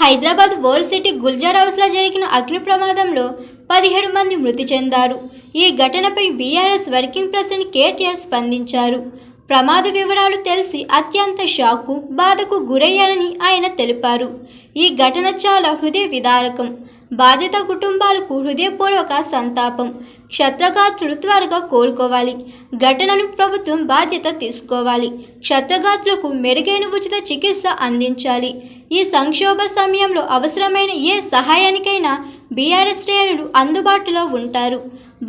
Hyderabad world city Gulzar హౌస్లో జరిగిన అగ్ని ప్రమాదంలో 17 మంది మృతి చెందారు. ఈ ఘటనపై బీఆర్ఎస్ వర్కింగ్ ప్రెసిడెంట్ కేటీఆర్ స్పందించారు. ప్రమాద వివరాలు తెలిసి అత్యంత షాక్కు, బాధకు గురయ్యారని ఆయన తెలిపారు. ఈ ఘటన చాలా హృదయ విదారకం. బాధిత కుటుంబాలకు హృదయపూర్వక సంతాపం. క్షతగాత్రులు త్వరగా కోలుకోవాలి. ఘటనను ప్రభుత్వం బాధ్యత తీసుకోవాలి. క్షతగాత్రులకు మెరుగైన ఉచిత చికిత్స అందించాలి. ఈ సంక్షోభ సమయంలో అవసరమైన ఏ సహాయానికైనా బీఆర్ఎస్ శ్రేణులు అందుబాటులో ఉంటారు.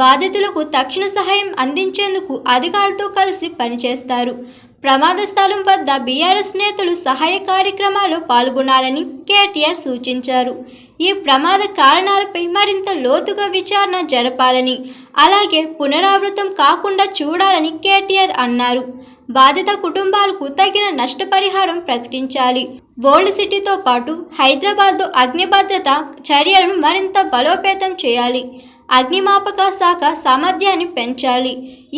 బాధితులకు తక్షణ సహాయం అందించేందుకు అధికారులతో కలిసి పనిచేస్తారు. ప్రమాద స్థలం వద్ద బీఆర్ఎస్ నేతలు సహాయ కార్యక్రమాల్లో పాల్గొనాలని కేటీఆర్ సూచించారు. ఈ ప్రమాద కారణాలపై మరింత లోతుగా విచారణ జరపాలని, అలాగే పునరావృతం కాకుండా చూడాలని కేటీఆర్ అన్నారు. బాధిత కుటుంబాలకు తగిన నష్టపరిహారం ప్రకటించాలి. ఓల్డ్ సిటీతో పాటు హైదరాబాద్లో అగ్ని భద్రత చర్యలను మరింత బలోపేతం చేయాలి. అగ్నిమాపక శాఖ సామర్థ్యాన్ని పెంచాలి.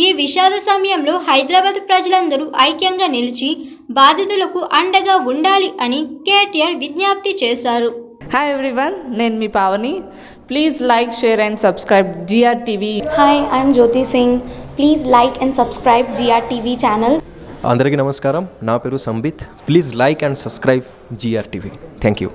ఈ విషాద సమయంలో హైదరాబాద్ ప్రజలందరూ ఐక్యంగా నిలిచి బాధితులకు అండగా ఉండాలి అని కేటీఆర్ విజ్ఞప్తి చేశారు. హాయ్ ఎవ్రీవన్, నేను మీ Pavani. Please like, share and subscribe GRTV. Hi, I'm Jyoti Singh. Please like and subscribe GRTV channel. అందరికీ నమస్కారం. నా పేరు Sambit. Please like and subscribe GRTV. Thank you.